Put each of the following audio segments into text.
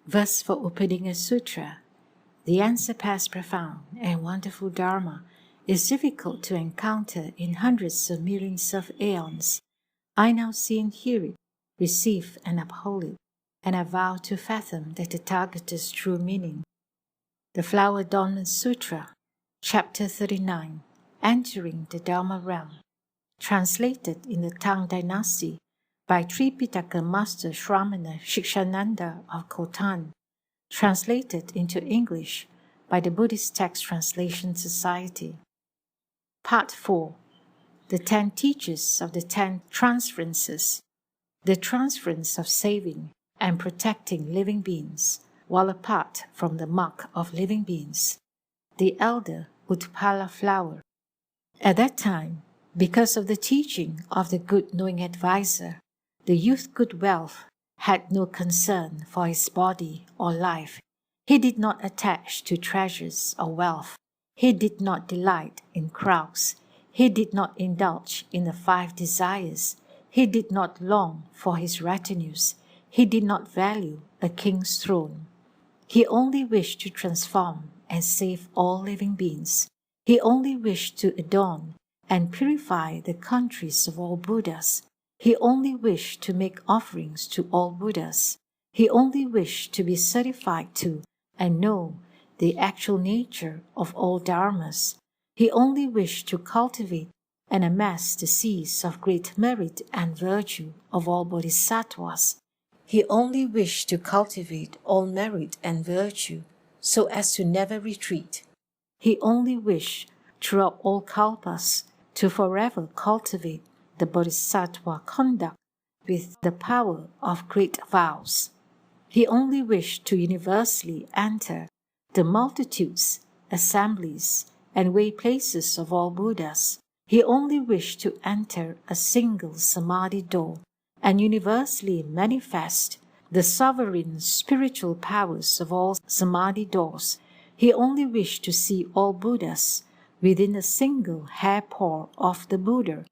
Verse for opening a sutra. The unsurpassed, profound, and wonderful Dharma is difficult to encounter in hundreds of millions of aeons. I now see and hear it, receive and uphold it, and I vow to fathom the Tathagata's true meaning. The Flower Adornment Sutra, Chapter 39, Entering the Dharma Realm, translated in the Tang Dynasty by Tripitaka Master Shramana Shikshananda of Khotan, translated into English by the Buddhist Text Translation Society. Part 4. The 10 Teachers of the 10 Transferences. The transference of saving and protecting living beings while apart from the mark of living beings. The elder Utpala Flower. At that time, because of the teaching of the good knowing advisor, the youth good wealth had no concern for his body or life. He did not attach to treasures or wealth. He did not delight in crowds. He did not indulge in the 5 desires. He did not long for his retinues. He did not value a king's throne. He only wished to transform and save all living beings. He only wished to adorn and purify the countries of all Buddhas. He only wished to make offerings to all Buddhas. He only wished to be certified to and know the actual nature of all dharmas. He only wished to cultivate and amass the seeds of great merit and virtue of all bodhisattvas. He only wished to cultivate all merit and virtue so as to never retreat. He only wished throughout all kalpas to forever cultivate the bodhisattva conduct with the power of great vows. He only wished to universally enter the multitudes, assemblies, and way places of all Buddhas. He only wished to enter a single samadhi door and universally manifest the sovereign spiritual powers of all samadhi doors. He only wished to see all Buddhas within a single hairpaw of the Buddha,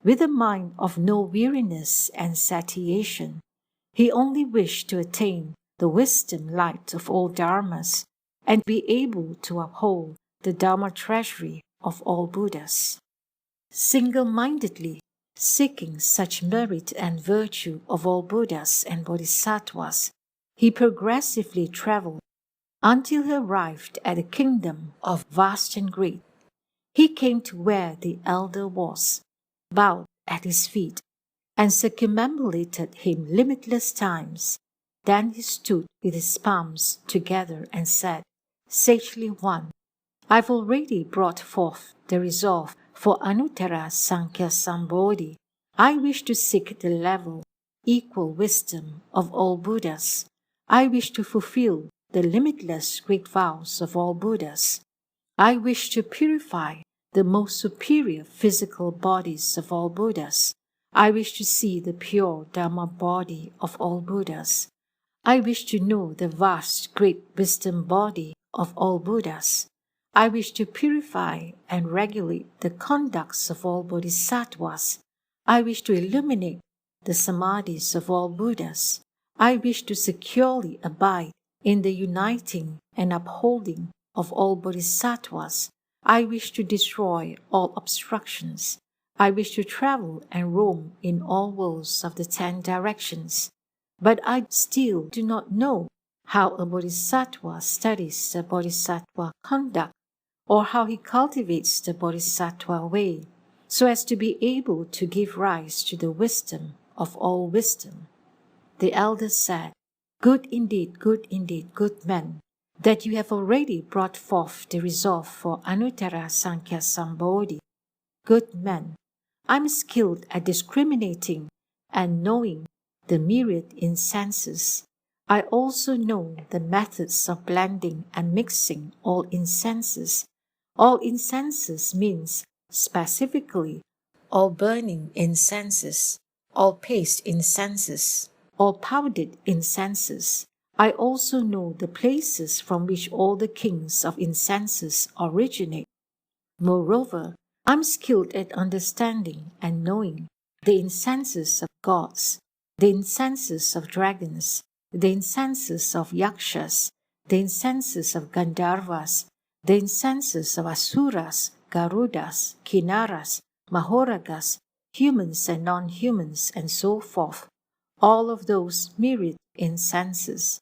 with a mind of no weariness and satiation. He only wished to attain the wisdom light of all dharmas and be able to uphold the Dharma treasury of all Buddhas. Single-mindedly seeking such merit and virtue of all Buddhas and Bodhisattvas, he progressively traveled until he arrived at the kingdom of vast and great. He came to where the elder was, bowed at his feet, and circumambulated him limitless times. Then he stood with his palms together and said, Sagely One, I've already brought forth the resolve for Anuttara Sankhya Sambodhi. I wish to seek the level, equal wisdom of all Buddhas. I wish to fulfill the limitless great vows of all Buddhas. I wish to purify the most superior physical bodies of all Buddhas. I wish to see the pure Dharma body of all Buddhas. I wish to know the vast great wisdom body of all Buddhas. I wish to purify and regulate the conducts of all bodhisattvas. I wish to illuminate the samadhis of all Buddhas. I wish to securely abide in the uniting and upholding of all bodhisattvas. I wish to destroy all obstructions. I wish to travel and roam in all worlds of the 10 directions. But I still do not know how a bodhisattva studies the bodhisattva conduct, or how he cultivates the bodhisattva way, so as to be able to give rise to the wisdom of all wisdom. The elder said, good indeed, good men, that you have already brought forth the resolve for Anuttara Sankhya Sambodhi. Good men, I am skilled at discriminating and knowing the myriad incenses. I also know the methods of blending and mixing all incenses. All incenses means specifically all burning incenses, all paste incenses, all powdered incenses. I also know the places from which all the kings of incenses originate. Moreover, I am skilled at understanding and knowing the incenses of gods, the incenses of dragons, the incenses of Yakshas, the incenses of Gandharvas, the incenses of Asuras, Garudas, Kinnaras, Mahoragas, humans and non-humans, and so forth, all of those myriad incenses.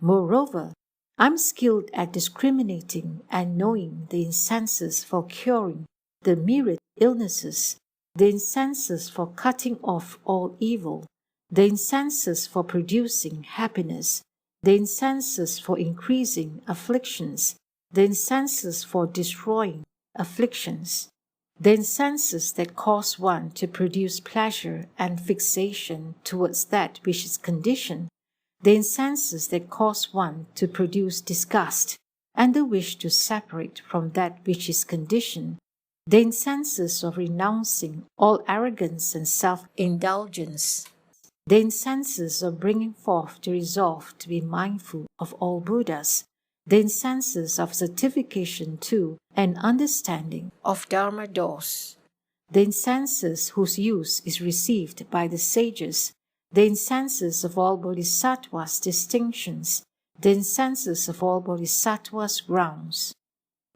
Moreover, I'm skilled at discriminating and knowing the incenses for curing the myriad illnesses, the incenses for cutting off all evil, the incenses for producing happiness, the incenses for increasing afflictions, the incenses for destroying afflictions, the incenses that cause one to produce pleasure and fixation towards that which is conditioned, the incenses that cause one to produce disgust and the wish to separate from that which is conditioned, the incenses of renouncing all arrogance and self-indulgence, the incenses of bringing forth the resolve to be mindful of all Buddhas, the incenses of certification to and understanding of Dharma doors, the incenses whose use is received by the sages, the incenses of all bodhisattvas' distinctions, the incenses of all bodhisattvas' grounds.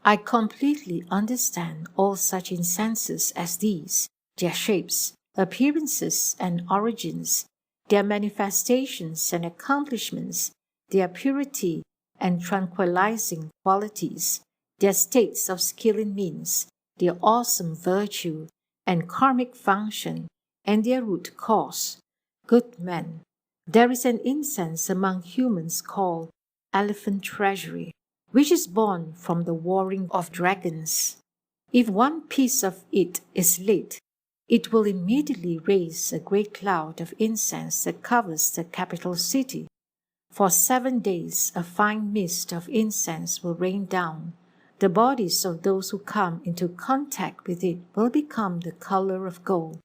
I completely understand all such incenses as these, their shapes, appearances, and origins, their manifestations and accomplishments, their purity and tranquilizing qualities, their states of skill in means, their awesome virtue and karmic function, and their root cause. Good men, there is an incense among humans called elephant treasury, which is born from the warring of dragons. If one piece of it is lit, it will immediately raise a great cloud of incense that covers the capital city. For 7 days a fine mist of incense will rain down. The bodies of those who come into contact with it will become the color of gold.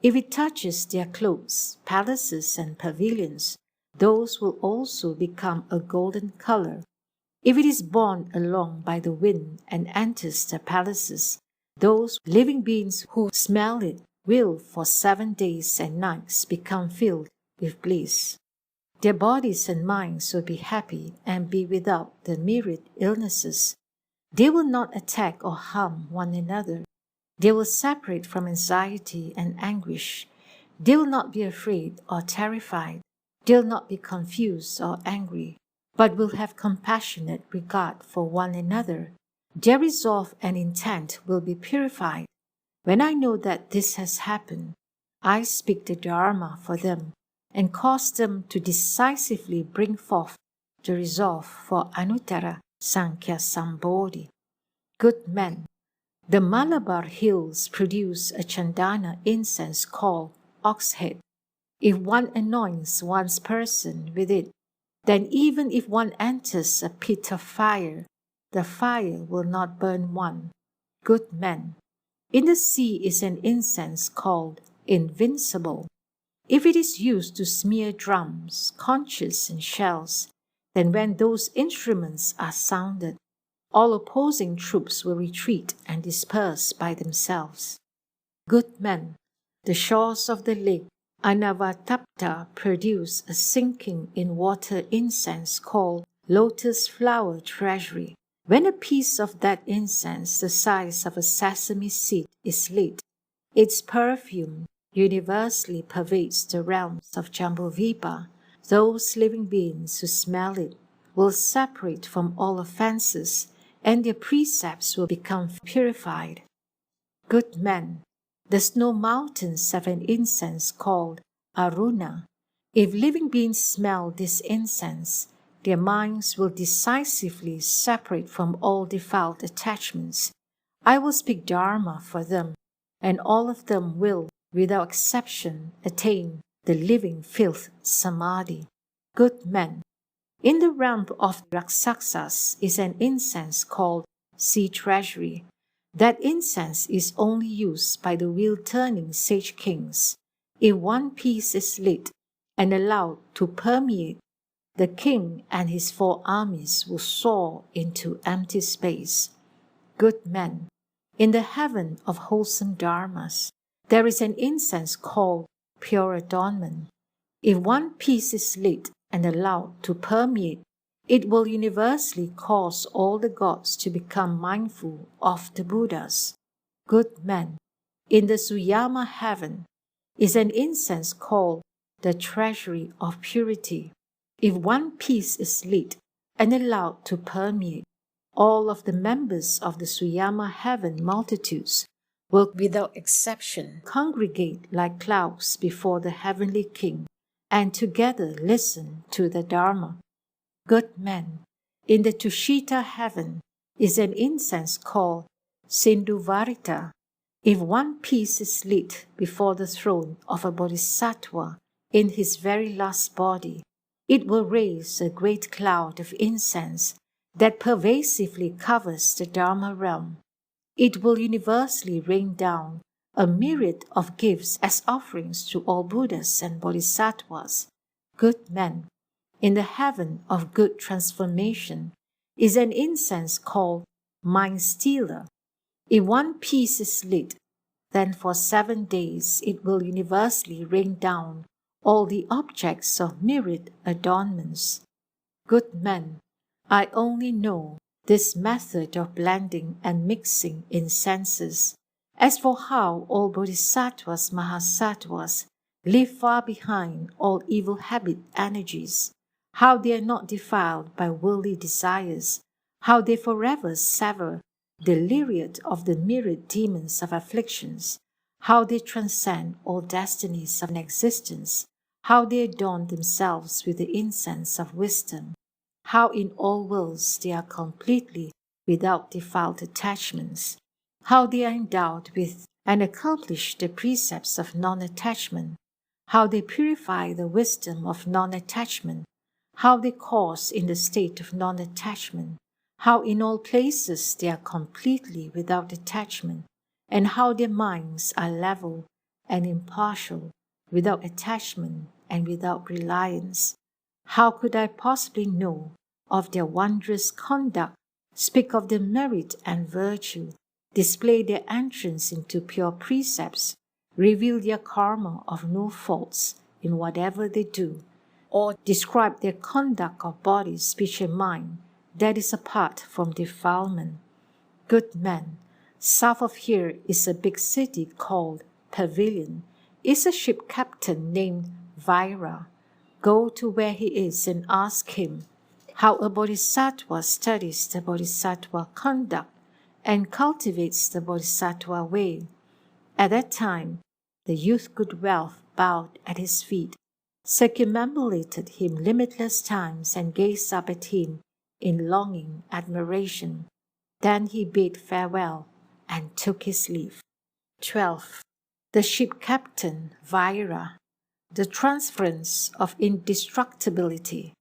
If it touches their clothes, palaces, and pavilions, those will also become a golden color. If it is borne along by the wind and enters the palaces, those living beings who smell it will for 7 days and nights become filled with bliss. Their bodies and minds will be happy and be without the myriad illnesses. They will not attack or harm one another. They will separate from anxiety and anguish. They will not be afraid or terrified. They will not be confused or angry, but will have compassionate regard for one another. Their resolve and intent will be purified. When I know that this has happened, I speak the Dharma for them and cause them to decisively bring forth the resolve for Anuttara Sankhya Sambodhi. Good men, the Malabar hills produce a chandana incense called oxhead. If one anoints one's person with it, then even if one enters a pit of fire, the fire will not burn one. Good men, in the sea is an incense called invincible. If it is used to smear drums, conches, and shells, then when those instruments are sounded, all opposing troops will retreat and disperse by themselves. Good men, the shores of the lake Anavatapta produce a sinking in water incense called lotus flower treasury. When a piece of that incense the size of a sesame seed is lit, its perfume universally pervades the realms of Jambudvipa. Those living beings who smell it will separate from all offenses, and their precepts will become purified. Good men, the snow mountains have an incense called Aruna. If living beings smell this incense, their minds will decisively separate from all defiled attachments. I will speak Dharma for them, and all of them will, without exception, attain the living filth samadhi. Good men, in the realm of Raksasas is an incense called sea treasury. That incense is only used by the wheel-turning sage kings. If one piece is lit and allowed to permeate, the king and his 4 armies will soar into empty space. Good men, in the heaven of wholesome dharmas, there is an incense called pure adornment. If one piece is lit and allowed to permeate, it will universally cause all the gods to become mindful of the Buddhas. Good men, in the Suyama heaven is an incense called the treasury of purity. If one piece is lit and allowed to permeate, all of the members of the Suyama heaven multitudes will without exception congregate like clouds before the heavenly king and together listen to the Dharma. Good men, in the Tushita heaven is an incense called Sindhuvarita. If one piece is lit before the throne of a bodhisattva in his very last body, it will raise a great cloud of incense that pervasively covers the Dharma realm. It will universally rain down a myriad of gifts as offerings to all Buddhas and Bodhisattvas. Good men, in the heaven of good transformation is an incense called Mind Stealer. If one piece is lit, then for 7 days it will universally rain down all the objects of myriad adornments. Good men, I only know this method of blending and mixing incenses. As for how all bodhisattvas, mahasattvas leave far behind all evil habit energies, how they are not defiled by worldly desires, how they forever sever the lariat of the myriad demons of afflictions, how they transcend all destinies of an existence, how they adorn themselves with the incense of wisdom, how in all worlds they are completely without defiled attachments, how they are endowed with and accomplish the precepts of non-attachment, how they purify the wisdom of non-attachment, how they cause in the state of non-attachment, how in all places they are completely without attachment, and how their minds are level and impartial, without attachment and without reliance. How could I possibly know of their wondrous conduct, speak of their merit and virtue, display their entrance into pure precepts, reveal their karma of no faults in whatever they do, or describe their conduct of body, speech, and mind that is apart from defilement? Good men, south of here is a big city called Pavilion. Is a ship captain named Vaira. Go to where he is and ask him how a bodhisattva studies the bodhisattva conduct and cultivates the bodhisattva way. At that time, the youth good wealth bowed at his feet, circumambulated him limitless times and gazed up at him in longing admiration. Then he bade farewell and took his leave. 12. The ship captain, Vaira, the Transference of Indestructibility.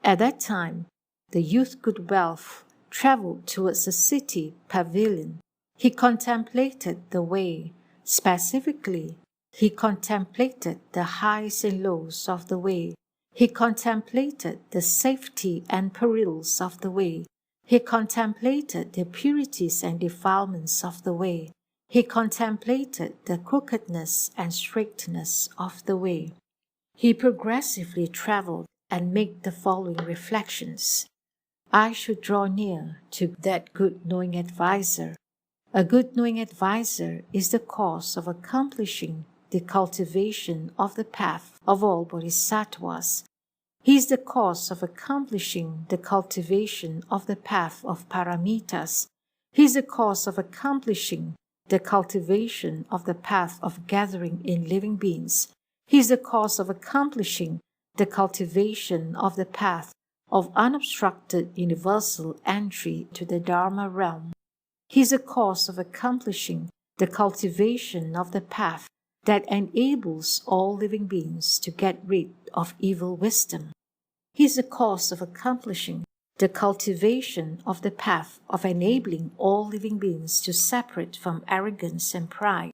At that time, the youth good wealth traveled towards the city Pavilion. He contemplated the way. Specifically, he contemplated the highs and lows of the way. He contemplated the safety and perils of the way. He contemplated the purities and defilements of the way. He contemplated the crookedness and straightness of the way. He progressively traveled and made the following reflections. I should draw near to that good knowing advisor. A good knowing advisor is the cause of accomplishing the cultivation of the path of all bodhisattvas. He is the cause of accomplishing the cultivation of the path of paramitas. He is the cause of accomplishing the cultivation of the path of gathering in living beings. He is the cause of accomplishing the cultivation of the path of unobstructed universal entry to the Dharma realm. He is the cause of accomplishing the cultivation of the path that enables all living beings to get rid of evil wisdom. He is the cause of accomplishing the cultivation of the path of enabling all living beings to separate from arrogance and pride.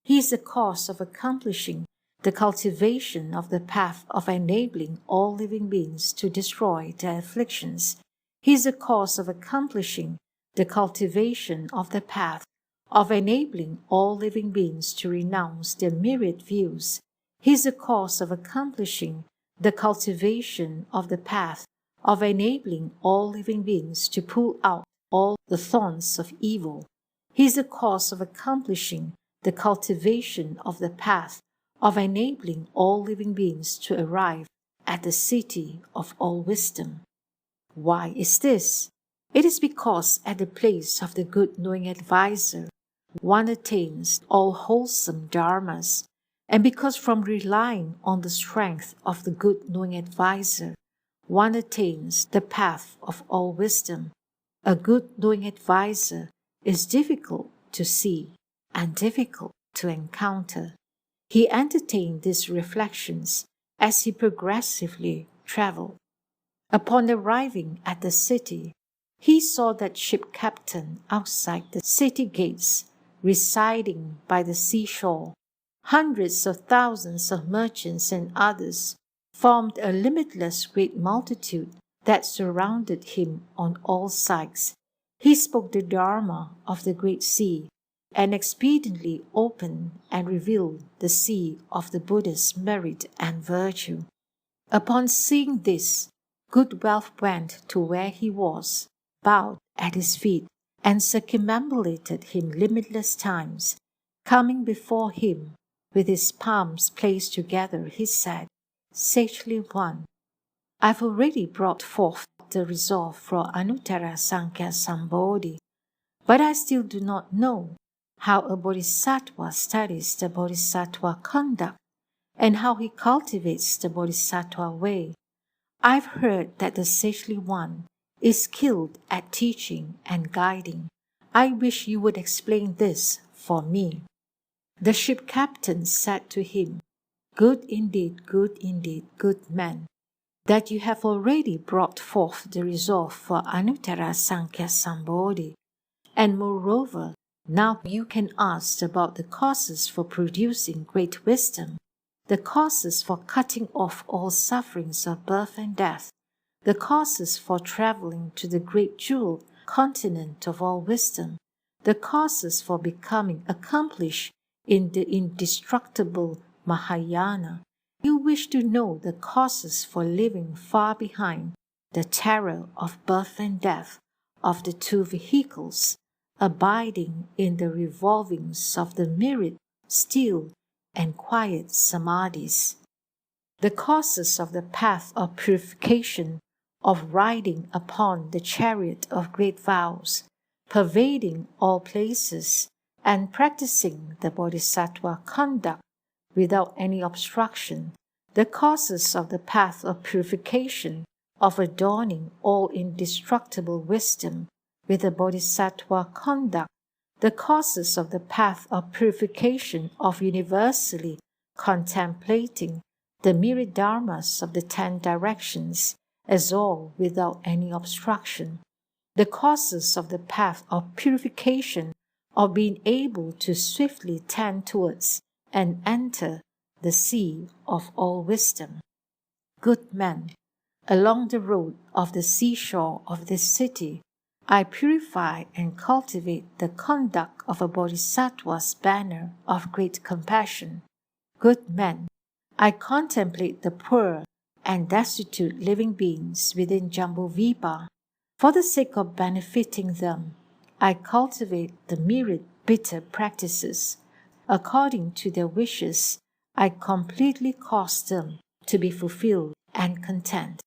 He is the cause of accomplishing the cultivation of the path of enabling all living beings to destroy their afflictions. He is the cause of accomplishing the cultivation of the path of enabling all living beings to renounce their myriad views. He is the cause of accomplishing the cultivation of the path of enabling all living beings to pull out all the thorns of evil. He is the cause of accomplishing the cultivation of the path of enabling all living beings to arrive at the city of all wisdom. Why is this? It is because at the place of the good knowing advisor, one attains all wholesome dharmas, and because from relying on the strength of the good knowing advisor, one attains the path of all wisdom. A good knowing advisor is difficult to see and difficult to encounter. He entertained these reflections as he progressively traveled. Upon arriving at the city, he saw that ship captain outside the city gates, residing by the seashore. Hundreds of thousands of merchants and others formed a limitless great multitude that surrounded him on all sides. He spoke the Dharma of the great sea and expediently opened and revealed the sea of the Buddha's merit and virtue. Upon seeing this, good wealth went to where he was, bowed at his feet, and circumambulated him limitless times. Coming before him, with his palms placed together, he said, Sagely One, I've already brought forth the resolve for Anuttara Sankhya Sambodhi, but I still do not know how a bodhisattva studies the bodhisattva conduct and how he cultivates the bodhisattva way. I've heard that the Sagely One is skilled at teaching and guiding. I wish you would explain this for me. The ship captain said to him, good indeed, good man, that you have already brought forth the resolve for Anuttara Sankhya Sambodhi, and moreover, now you can ask about the causes for producing great wisdom, the causes for cutting off all sufferings of birth and death, the causes for traveling to the great jewel continent of all wisdom, the causes for becoming accomplished in the indestructible Mahayana. You wish to know the causes for leaving far behind the terror of birth and death of the two vehicles, abiding in the revolvings of the myriad still and quiet samadhis, the causes of the path of purification, of riding upon the chariot of great vows, pervading all places, and practicing the bodhisattva conduct without any obstruction, the causes of the path of purification, of adorning all indestructible wisdom with the bodhisattva conduct, the causes of the path of purification of universally contemplating the myriad dharmas of the 10 directions as all without any obstruction, the causes of the path of purification of being able to swiftly tend towards and enter the sea of all wisdom. Good men, along the road of the seashore of this city, I purify and cultivate the conduct of a bodhisattva's banner of great compassion. Good men, I contemplate the poor and destitute living beings within Jambudvipa. For the sake of benefiting them, I cultivate the myriad bitter practices. According to their wishes, I completely cause them to be fulfilled and content.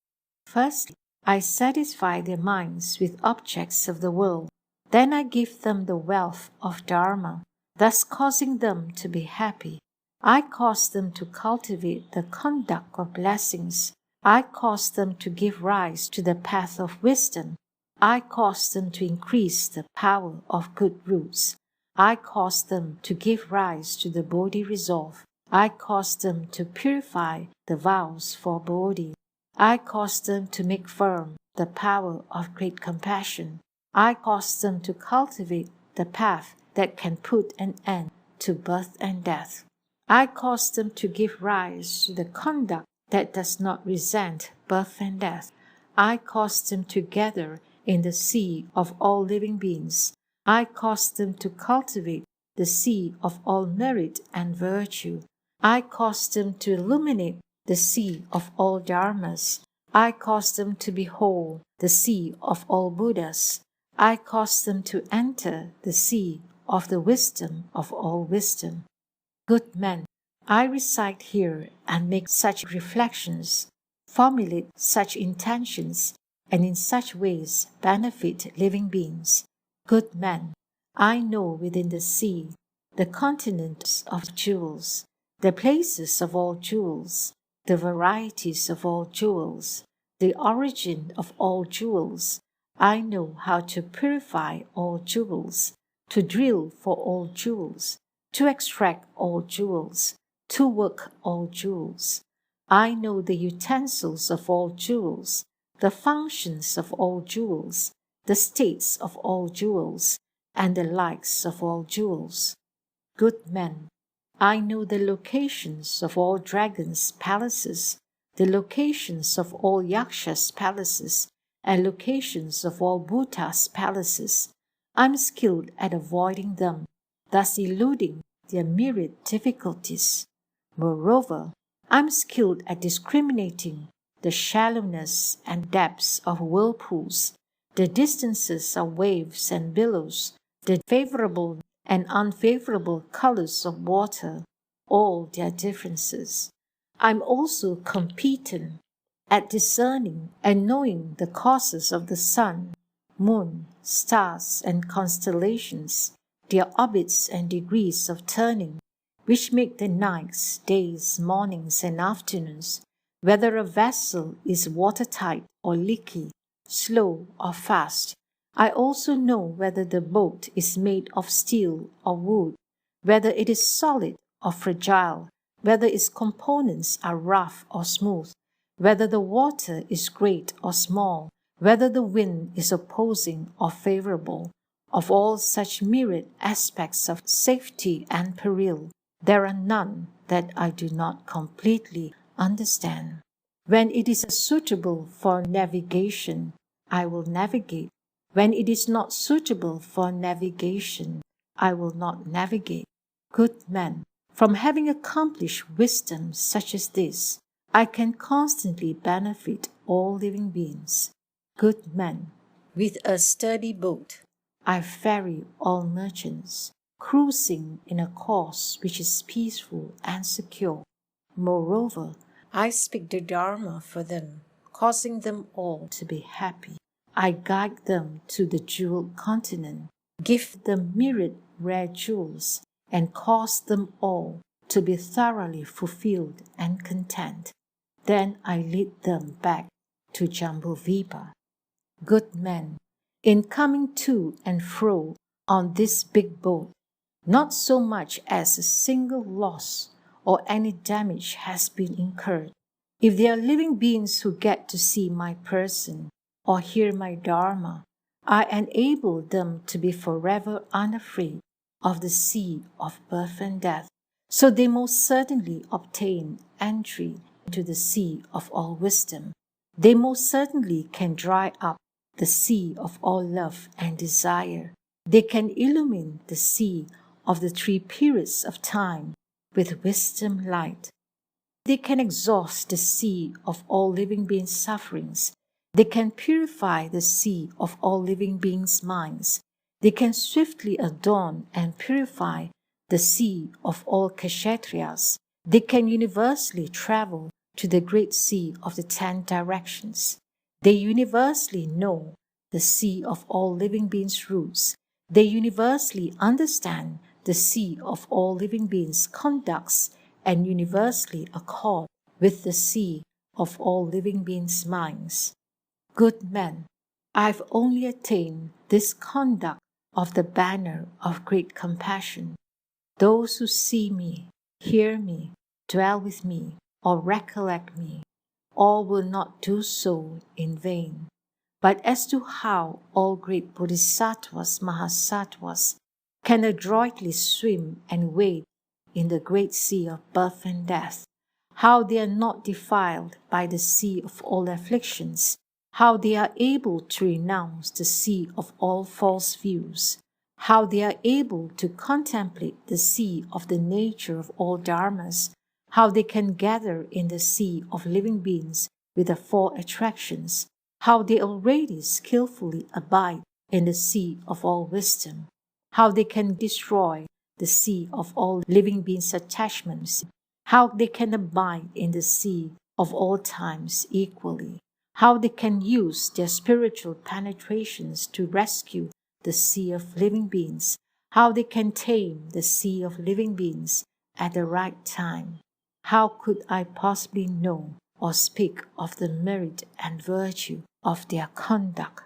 Firstly, I satisfy their minds with objects of the world. Then I give them the wealth of Dharma, thus causing them to be happy. I cause them to cultivate the conduct of blessings. I cause them to give rise to the path of wisdom. I cause them to increase the power of good roots. I cause them to give rise to the Bodhi resolve. I cause them to purify the vows for Bodhi. I cause them to make firm the power of great compassion. I cause them to cultivate the path that can put an end to birth and death. I cause them to give rise to the conduct that does not resent birth and death. I cause them to gather in the sea of all living beings. I cause them to cultivate the sea of all merit and virtue. I cause them to illuminate the sea of all Dharmas. I cause them to behold the sea of all Buddhas. I cause them to enter the sea of the wisdom of all wisdom. Good men, I recite here and make such reflections, formulate such intentions, and in such ways benefit living beings. Good men, I know within the sea the continents of jewels, the places of all jewels, the varieties of all jewels, the origin of all jewels. I know how to purify all jewels, to drill for all jewels, to extract all jewels, to work all jewels. I know the utensils of all jewels, the functions of all jewels, the states of all jewels, and the likes of all jewels. Good men, I know the locations of all dragons' palaces, the locations of all yakshas' palaces, and locations of all Buddhas' palaces. I am skilled at avoiding them, thus eluding their myriad difficulties. Moreover, I am skilled at discriminating the shallowness and depths of whirlpools, the distances of waves and billows, the favorable and unfavorable colors of water, all their differences. I am also competent at discerning and knowing the causes of the sun, moon, stars, and constellations, their orbits and degrees of turning, which make the nights, days, mornings, and afternoons, whether a vessel is watertight or leaky, slow or fast. I also know whether the boat is made of steel or wood, whether it is solid or fragile, whether its components are rough or smooth, whether the water is great or small, whether the wind is opposing or favorable. Of all such myriad aspects of safety and peril, there are none that I do not completely understand. When it is suitable for navigation, I will navigate. When it is not suitable for navigation, I will not navigate. Good men, from having accomplished wisdom such as this, I can constantly benefit all living beings. Good men, with a sturdy boat, I ferry all merchants, cruising in a course which is peaceful and secure. Moreover, I speak the Dharma for them, causing them all to be happy. I guide them to the jewel continent, give them myriad rare jewels, and cause them all to be thoroughly fulfilled and content. Then I lead them back to Jambudvipa. Good men, in coming to and fro on this big boat, not so much as a single loss or any damage has been incurred. If there are living beings who get to see my person or hear my Dharma, I enable them to be forever unafraid of the sea of birth and death, so they most certainly obtain entry into the sea of all wisdom. They most certainly can dry up the sea of all love and desire. They can illumine the sea of the three periods of time with wisdom light. They can exhaust the sea of all living beings' sufferings. They can purify the sea of all living beings' minds. They can swiftly adorn and purify the sea of all kshatriyas. They can universally travel to the great sea of the 10 directions. They universally know the sea of all living beings' roots. They universally understand the sea of all living beings' conducts and universally accord with the sea of all living beings' minds. Good men, I have only attained this conduct of the banner of great compassion. Those who see me, hear me, dwell with me, or recollect me, all will not do so in vain. But as to how all great bodhisattvas, mahasattvas, can adroitly swim and wade in the great sea of birth and death, how they are not defiled by the sea of all afflictions, how they are able to renounce the sea of all false views, how they are able to contemplate the sea of the nature of all dharmas, how they can gather in the sea of living beings with the four attractions, how they already skillfully abide in the sea of all wisdom, how they can destroy the sea of all living beings' attachments, how they can abide in the sea of all times equally, how they can use their spiritual penetrations to rescue the sea of living beings, how they can tame the sea of living beings at the right time. How could I possibly know or speak of the merit and virtue of their conduct?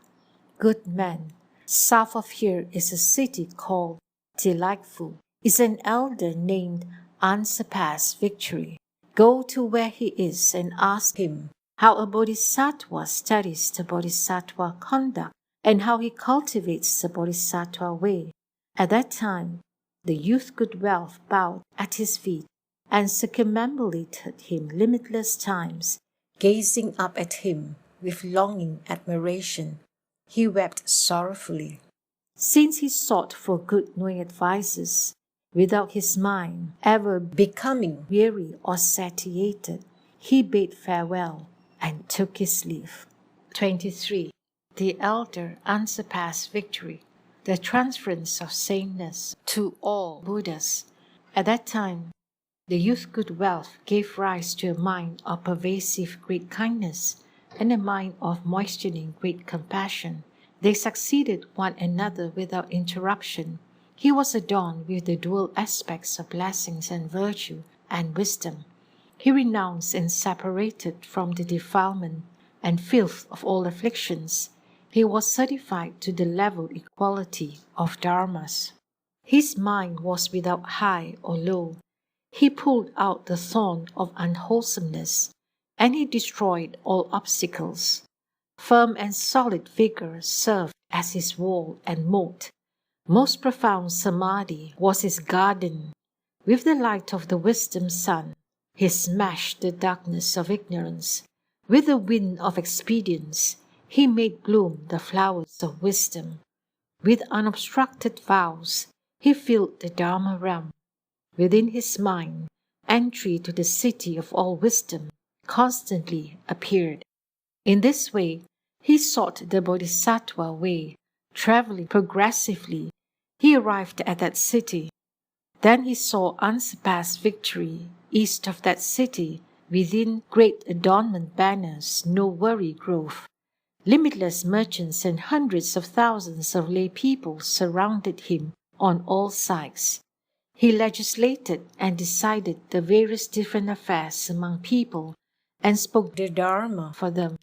Good men, south of here is a city called Delightful. Is an elder named Unsurpassed Victory. Go to where he is and ask him how a bodhisattva studies the bodhisattva conduct and how he cultivates the bodhisattva way. At that time, the youth good wealth bowed at his feet and circumambulated him limitless times, gazing up at him with longing admiration. He wept sorrowfully. Since he sought for good knowing advices, without his mind ever becoming weary or satiated, he bade farewell and took his leave. 23. The elder unsurpassed victory, the transference of sameness to all Buddhas. At that time, the youth good wealth gave rise to a mind of pervasive great kindness and a mind of moistening great compassion. They succeeded one another without interruption. He was adorned with the dual aspects of blessings and virtue and wisdom. He renounced and separated from the defilement and filth of all afflictions. He was certified to the level equality of dharmas. His mind was without high or low. He pulled out the thorn of unwholesomeness, and he destroyed all obstacles. Firm and solid vigor served as his wall and moat. Most profound samadhi was his garden. With the light of the wisdom sun, he smashed the darkness of ignorance. With the wind of expedience, he made bloom the flowers of wisdom. With unobstructed vows, he filled the Dharma realm. Within his mind, entry to the city of all wisdom constantly appeared. In this way, he sought the bodhisattva way, traveling progressively. He arrived at that city. Then he saw unsurpassed victory east of that city, within great adornment banners, no worry grove. Limitless merchants and hundreds of thousands of lay people surrounded him on all sides. He legislated and decided the various different affairs among people and spoke the Dharma for them.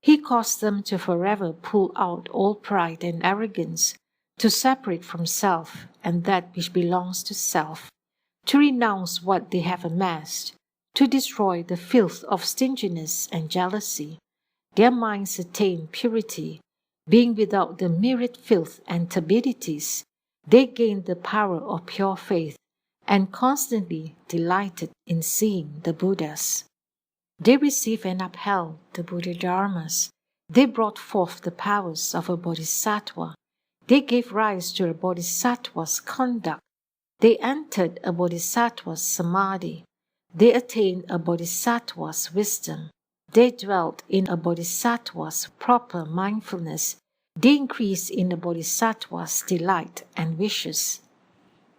He caused them to forever pull out all pride and arrogance, to separate from self and that which belongs to self, to renounce what they have amassed, to destroy the filth of stinginess and jealousy. Their minds attained purity. Being without the myriad filth and turbidities, they gained the power of pure faith and constantly delighted in seeing the Buddhas. They received and upheld the Buddha Dharmas. They brought forth the powers of a bodhisattva. They gave rise to a bodhisattva's conduct. They entered a bodhisattva's samadhi. They attained a bodhisattva's wisdom. They dwelt in a bodhisattva's proper mindfulness. They increased in a bodhisattva's delight and wishes.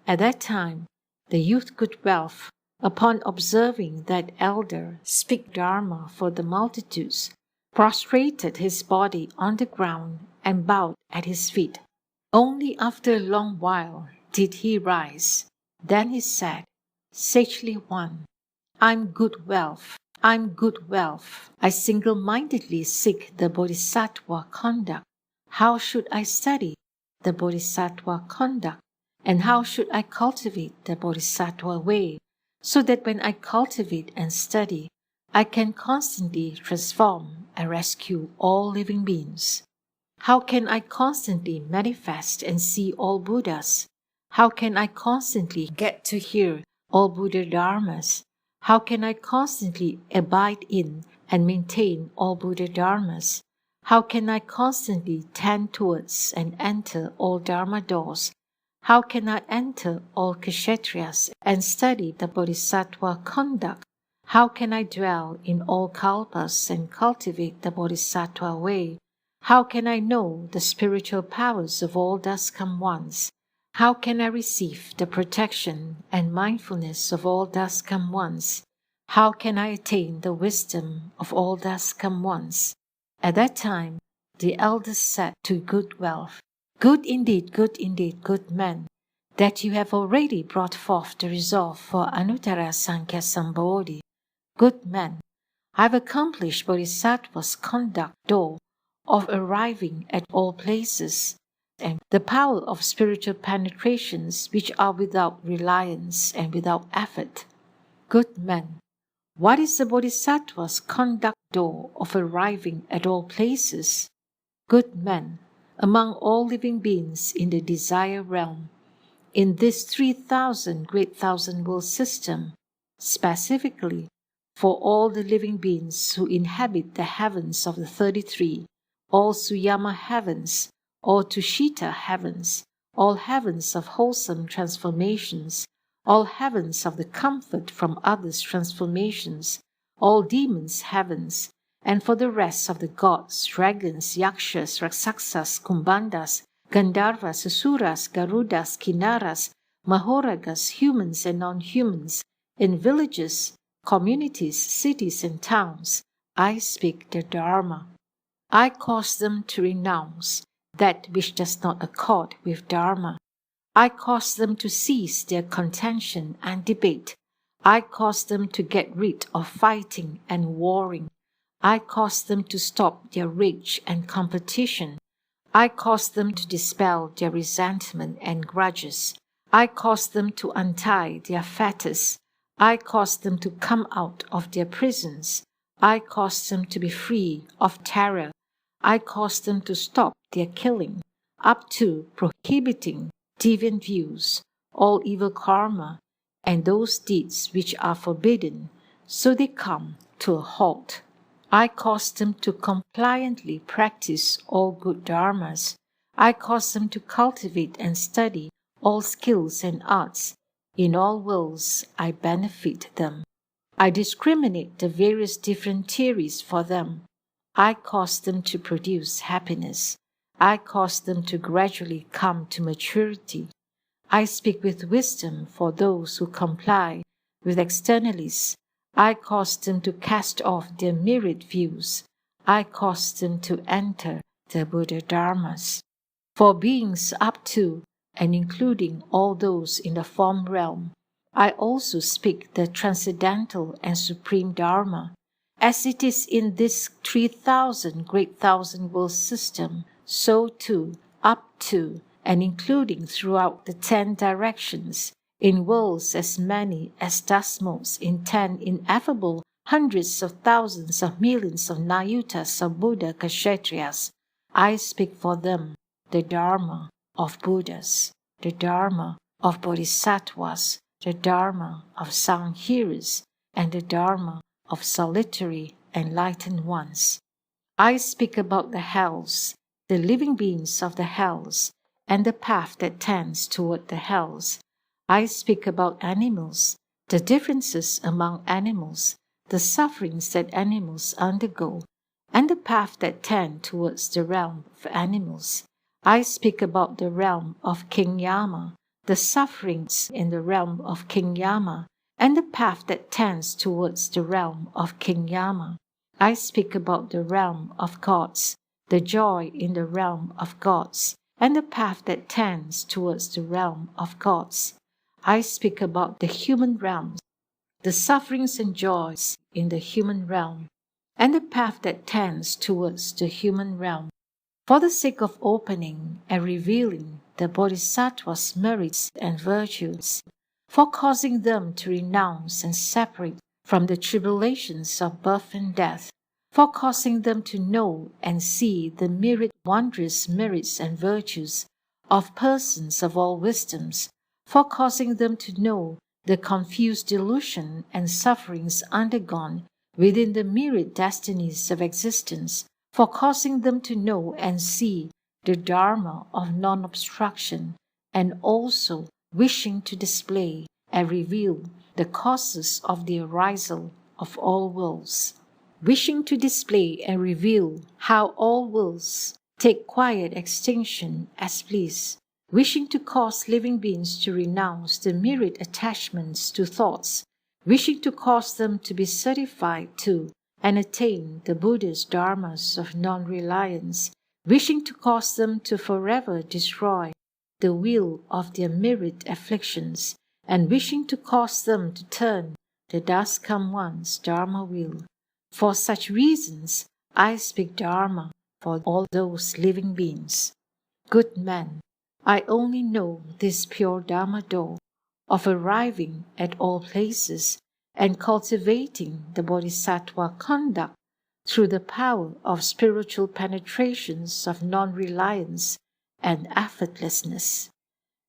At that time, the youth good wealth, upon observing that elder speak Dharma for the multitudes, prostrated his body on the ground and bowed at his feet. Only after a long while did he rise. Then he said, Sagely One, I'm good wealth. I'm good wealth. I single-mindedly seek the bodhisattva conduct. How should I study the bodhisattva conduct? And how should I cultivate the bodhisattva way, so that when I cultivate and study, I can constantly transform and rescue all living beings? How can I constantly manifest and see all Buddhas? How can I constantly get to hear all Buddha Dharmas? How can I constantly abide in and maintain all Buddha Dharmas? How can I constantly tend towards and enter all Dharma doors? How can I enter all kshetriyas and study the bodhisattva conduct? How can I dwell in all kalpas and cultivate the bodhisattva way? How can I know the spiritual powers of all dust-come ones? How can I receive the protection and mindfulness of all dust-come ones? How can I attain the wisdom of all dust-come ones? At that time, the elders said to good wealth, good indeed, good men, that you have already brought forth the resolve for Anuttara Sankhya Sambodhi. Good men, I have accomplished Bodhisattva's conduct door of arriving at all places, and the power of spiritual penetrations which are without reliance and without effort. Good men, what is the Bodhisattva's conduct door of arriving at all places? Good men, among all living beings in the desire realm, in this 3,000 great thousand world system, specifically for all the living beings who inhabit the heavens of the 33, all Suyama heavens, all Tushita heavens, all heavens of wholesome transformations, all heavens of the comfort from others' transformations, all demons' heavens, and for the rest of the gods, dragons, yakshas, raksasas, kumbhandas, gandharvas, asuras, garudas, kinnaras, mahoragas, humans and non-humans, in villages, communities, cities and towns, I speak the Dharma. I cause them to renounce that which does not accord with Dharma. I cause them to cease their contention and debate. I cause them to get rid of fighting and warring. I cause them to stop their rage and competition. I cause them to dispel their resentment and grudges. I cause them to untie their fetters. I cause them to come out of their prisons. I cause them to be free of terror. I cause them to stop their killing, up to prohibiting deviant views, all evil karma, and those deeds which are forbidden, so they come to a halt. I cause them to compliantly practice all good dharmas. I cause them to cultivate and study all skills and arts. In all worlds, I benefit them. I discriminate the various different theories for them. I cause them to produce happiness. I cause them to gradually come to maturity. I speak with wisdom for those who comply with externalists. I cause them to cast off their myriad views. I cause them to enter the Buddha Dharmas. For beings up to and including all those in the form realm, I also speak the transcendental and supreme Dharma. As it is in this 3,000 great thousand world system, so too, up to and including throughout the 10 directions, in worlds as many as dust motes in 10 ineffable hundreds of thousands of millions of Nayutas of Buddha Kshetriyas, I speak for them the Dharma of Buddhas, the Dharma of Bodhisattvas, the Dharma of Sanghyaras, and the Dharma of solitary enlightened ones. I speak about the hells, the living beings of the hells, and the path that tends toward the hells. I speak about animals, the differences among animals, the sufferings that animals undergo, and the path that tend towards the realm of animals. I speak about the realm of King Yama, the sufferings in the realm of King Yama, and the path that tends towards the realm of King Yama. I speak about the realm of gods, the joy in the realm of gods, and the path that tends towards the realm of gods. I speak about the human realms, the sufferings and joys in the human realm, and the path that tends towards the human realm. For the sake of opening and revealing the Bodhisattva's merits and virtues, for causing them to renounce and separate from the tribulations of birth and death, for causing them to know and see the myriad wondrous merits and virtues of persons of all wisdoms, for causing them to know the confused delusion and sufferings undergone within the myriad destinies of existence, for causing them to know and see the Dharma of non-obstruction, and also wishing to display and reveal the causes of the arisal of all worlds, wishing to display and reveal how all worlds take quiet extinction as bliss, wishing to cause living beings to renounce the myriad attachments to thoughts, wishing to cause them to be certified to and attain the Buddhist Dharmas of non-reliance, wishing to cause them to forever destroy the wheel of their myriad afflictions, and wishing to cause them to turn the dust come once Dharma wheel. For such reasons, I speak Dharma for all those living beings. Good men, I only know this pure Dharma door of arriving at all places and cultivating the Bodhisattva conduct through the power of spiritual penetrations of non-reliance and effortlessness.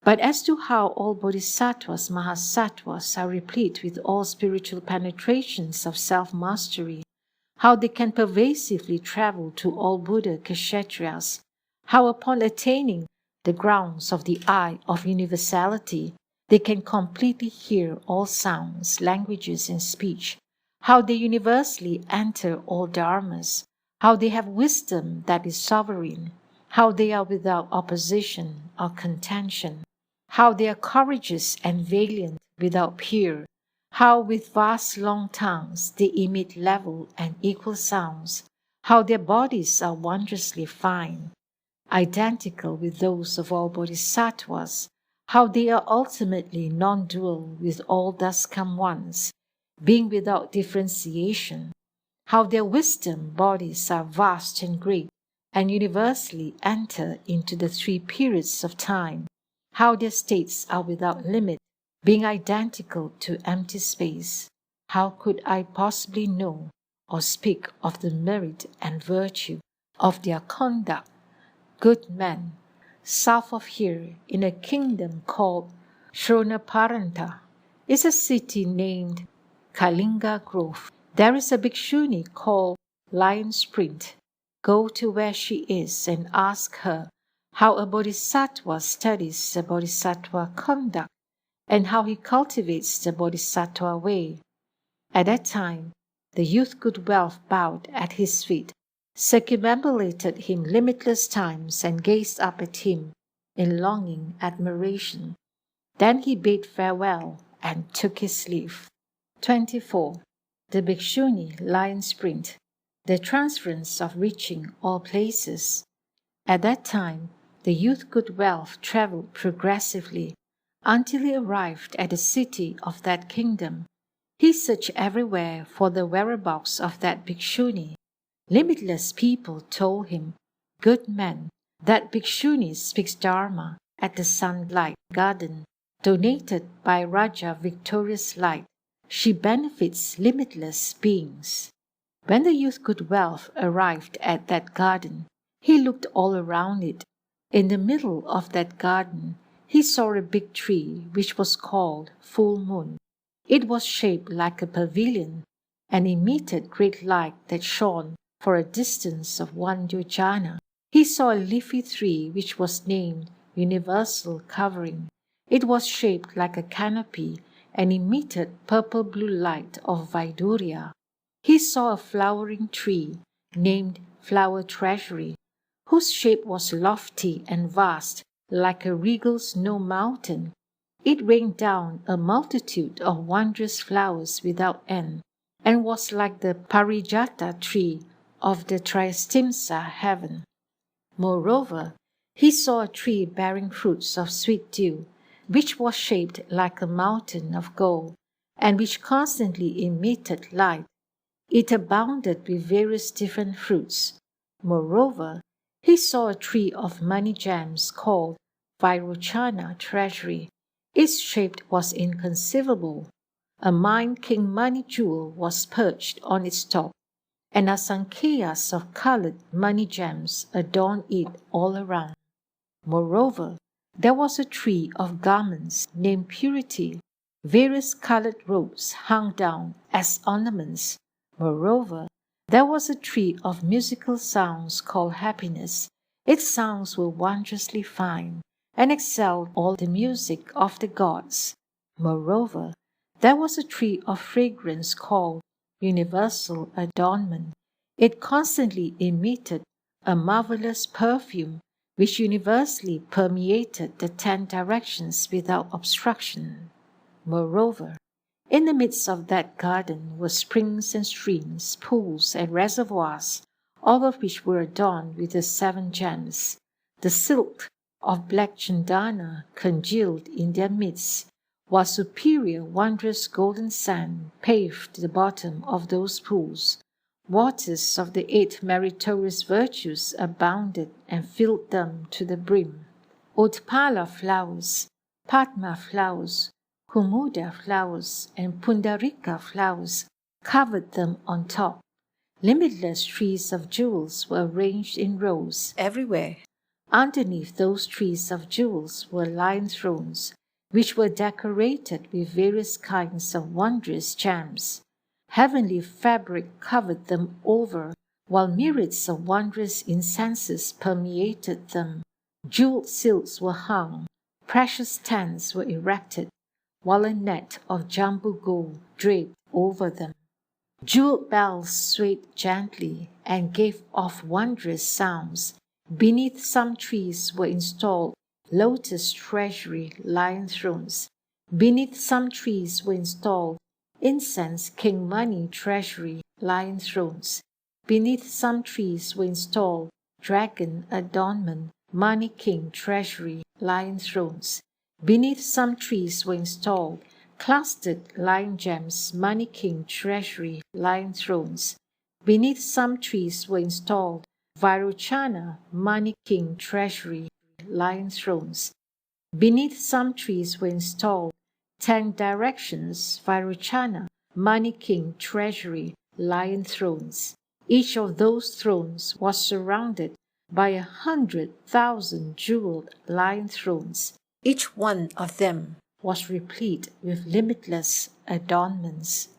But as to how all Bodhisattvas, Mahasattvas are replete with all spiritual penetrations of self-mastery, how they can pervasively travel to all Buddha Kshetriyas, how upon attaining the grounds of the eye of universality, they can completely hear all sounds, languages, and speech, how they universally enter all dharmas, how they have wisdom that is sovereign, how they are without opposition or contention, how they are courageous and valiant without peer, how with vast long tongues they emit level and equal sounds, how their bodies are wondrously fine, identical with those of all bodhisattvas, how they are ultimately non-dual with all thus come ones, being without differentiation, how their wisdom bodies are vast and great, and universally enter into the three periods of time, how their states are without limit, being identical to empty space. How could I possibly know or speak of the merit and virtue of their conduct? Good men, south of here, in a kingdom called Shronaparanta, is a city named Kalinga Grove. There is a bhikshuni called Lion's Print. Go to where she is and ask her how a bodhisattva studies the bodhisattva conduct and how he cultivates the bodhisattva way. At that time, the youth good wealth bowed at his feet, circumambulated him limitless times, and gazed up at him in longing admiration. Then he bade farewell and took his leave. 24. The bhikshuni Lion's Print, the transference of reaching all places. At that time, the youth good wealth travelled progressively until he arrived at the city of that kingdom. He searched everywhere for the whereabouts of that bhikshuni. Limitless people told him, Good man, that bhikshuni speaks Dharma at the Sunlight Garden, donated by Raja Victorious Light. She benefits limitless beings. When the youth good wealth arrived at that garden, he looked all around it. In the middle of that garden, he saw a big tree which was called Full Moon. It was shaped like a pavilion and emitted great light that shone for a distance of 1 yojana. He saw a leafy tree which was named Universal Covering. It was shaped like a canopy and emitted purple-blue light of Vaidurya. He saw a flowering tree named Flower Treasury, whose shape was lofty and vast like a regal snow mountain. It rained down a multitude of wondrous flowers without end, and was like the Parijata tree of the Triastimsa heaven. Moreover, he saw a tree bearing fruits of sweet dew, which was shaped like a mountain of gold, and which constantly emitted light. It abounded with various different fruits. Moreover, he saw a tree of money gems called Vairochana Treasury. Its shape was inconceivable. A mind-king money jewel was perched on its top, and asankheyas of colored money gems adorned it all around. Moreover, there was a tree of garments named Purity. Various colored robes hung down as ornaments. Moreover, there was a tree of musical sounds called Happiness. Its sounds were wondrously fine, and excelled all the music of the gods. Moreover, there was a tree of fragrance called Universal Adornment. It constantly emitted a marvelous perfume which universally permeated the 10 directions without obstruction. Moreover, in the midst of that garden were springs and streams, pools and reservoirs, all of which were adorned with the 7 gems. The silk of black chandana congealed in their midst, while superior wondrous golden sand paved the bottom of those pools. Waters of the 8 meritorious virtues abounded and filled them to the brim. Utpala flowers, Padma flowers, Kumuda flowers, and Pundarika flowers covered them on top. Limitless trees of jewels were arranged in rows everywhere. Underneath those trees of jewels were lion thrones, which were decorated with various kinds of wondrous gems. Heavenly fabric covered them over, while myriads of wondrous incenses permeated them. Jeweled silks were hung, precious tents were erected, while a net of jumbo gold draped over them. Jeweled bells swayed gently and gave off wondrous sounds. Beneath some trees were installed lotus treasury lion thrones. Beneath some trees were installed incense king money treasury lion thrones. Beneath some trees were installed dragon adornment money king treasury lion thrones. Beneath some trees were installed clustered lion gems money king treasury lion thrones. Beneath some trees were installed Vairochana money king treasury lion thrones. Beneath some trees were installed 10 directions Vairochana money king treasury lion thrones. Each of those thrones was surrounded by 100,000 jeweled lion thrones. Each one of them was replete with limitless adornments.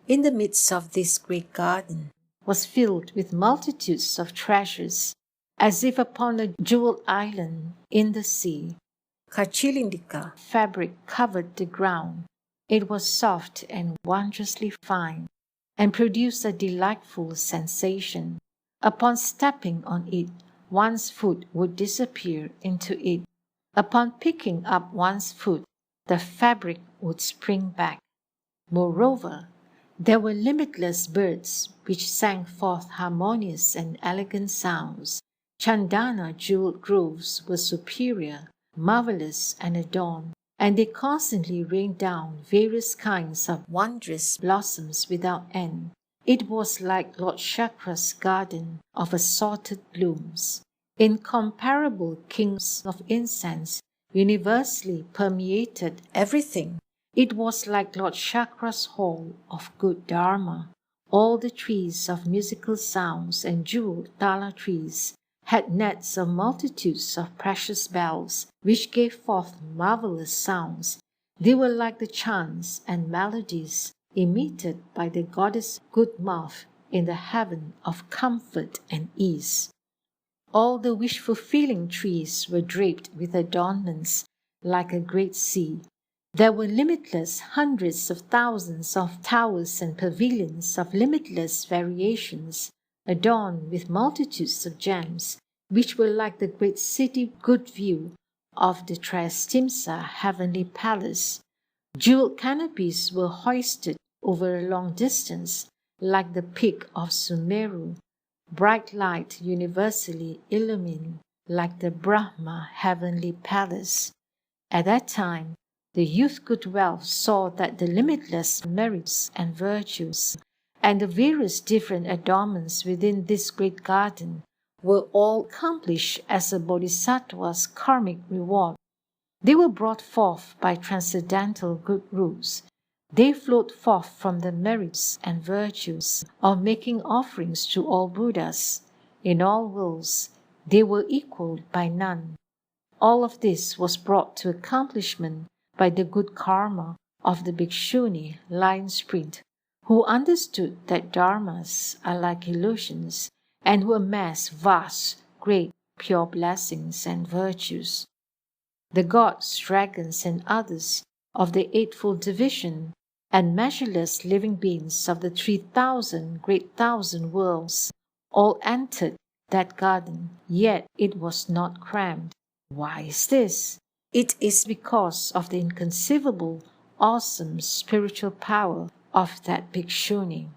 In the midst of this great garden was filled with multitudes of treasures, as if upon a jeweled island in the sea. Kachilindika fabric covered the ground. It was soft and wondrously fine, and produced a delightful sensation. Upon stepping on it, one's foot would disappear into it. Upon picking up one's foot, the fabric would spring back. Moreover, there were limitless birds which sang forth harmonious and elegant sounds. Chandana jeweled groves were superior, marvelous, and adorned, and they constantly rained down various kinds of wondrous blossoms without end. It was like Lord Chakra's garden of assorted blooms. Incomparable kings of incense universally permeated everything. It was like Lord Chakra's hall of good Dharma. All the trees of musical sounds and jeweled tala trees had nets of multitudes of precious bells, which gave forth marvelous sounds. They were like the chants and melodies emitted by the goddess Good Mouth in the heaven of comfort and ease. All the wish-fulfilling trees were draped with adornments like a great sea. There were limitless hundreds of thousands of towers and pavilions of limitless variations, adorned with multitudes of gems, which were like the great city good view of the Triastimsa heavenly palace. Jeweled canopies were hoisted over a long distance, like the peak of Sumeru. Bright light universally illumined, like the Brahma heavenly palace. At that time, the youth Goodwealth saw that the limitless merits and virtues and the various different adornments within this great garden were all accomplished as a bodhisattva's karmic reward. They were brought forth by transcendental good rules. They flowed forth from the merits and virtues of making offerings to all Buddhas. In all worlds, they were equaled by none. All of this was brought to accomplishment by the good karma of the Bhikshuni Lion Sprint, who understood that dharmas are like illusions and who amass vast, great, pure blessings and virtues. the gods, dragons, and others of the Eightfold Division, and measureless living beings of the 3,000 great thousand worlds, all entered that garden, yet it was not crammed. Why is this? It is because of the inconceivable, awesome spiritual power of that bhikshuni.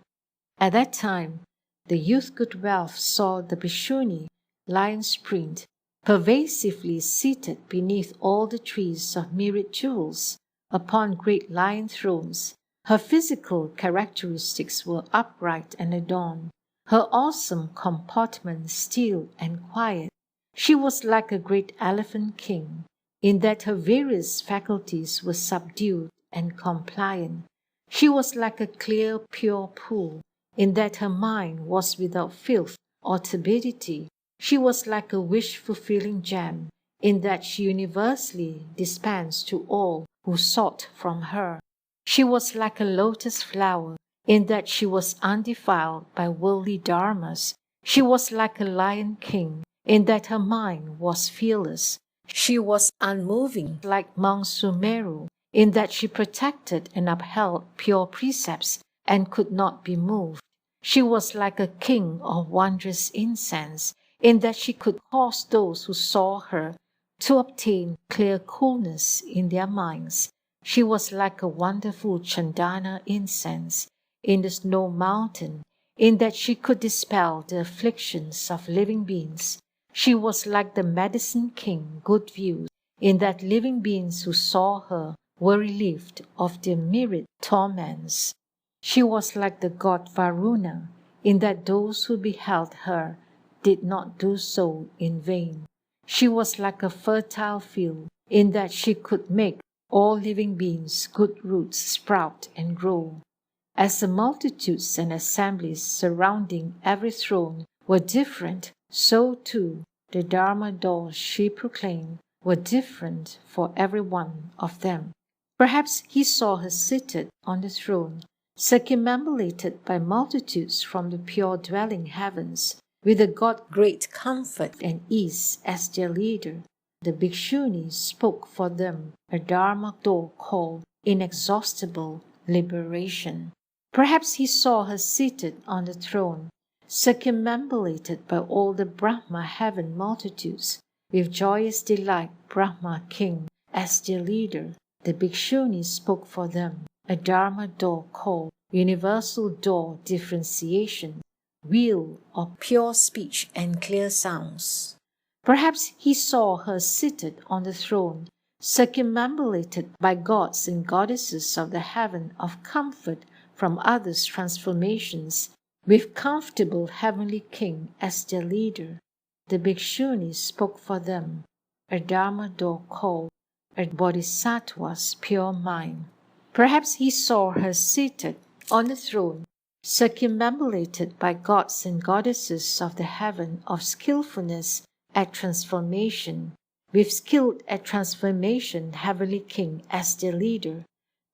At that time, the youth Goodwealth saw the bhikshuni, lion's print, pervasively seated beneath all the trees of myriad jewels, upon great lion thrones. Her physical characteristics were upright and adorned, her awesome comportment still and quiet. She was like a great elephant king, in that her various faculties were subdued and compliant. She was like a clear, pure pool, in that her mind was without filth or turbidity. She was like a wish-fulfilling gem, in that she universally dispensed to all who sought from her. She was like a lotus flower, in that she was undefiled by worldly dharmas. She was like a lion king, in that her mind was fearless. She was unmoving like Mount Sumeru, in that she protected and upheld pure precepts and could not be moved. She was like a king of wondrous incense, in that she could cause those who saw her to obtain clear coolness in their minds. She was like a wonderful chandana incense in the snow mountain, in that she could dispel the afflictions of living beings. She was like the medicine king Good Views, in that living beings who saw her were relieved of their myriad torments. She was like the god Varuna, in that those who beheld her did not do so in vain. She was like a fertile field, in that she could make all living beings good roots sprout and grow. As the multitudes and assemblies surrounding every throne were different, so too the Dharma doors she proclaimed were different for every one of them. Perhaps he saw her seated on the throne, circumambulated by multitudes from the pure dwelling heavens, with a god great comfort and ease as their leader. The bhikshuni spoke for them a Dharma door called inexhaustible liberation. Perhaps he saw her seated on the throne, circumambulated by all the Brahma heaven multitudes, with joyous delight Brahma king as their leader. The bhikshuni spoke for them a Dharma door called universal door differentiation, wheel of pure speech and clear sounds. Perhaps he saw her seated on the throne, circumambulated by gods and goddesses of the heaven of comfort from others' transformations, with comfortable heavenly king as their leader. The bhikshuni spoke for them a Dharma door called a bodhisattva's pure mind. Perhaps he saw her seated on the throne, circumambulated by gods and goddesses of the heaven of skillfulness at transformation, with skilled at transformation heavenly king as their leader.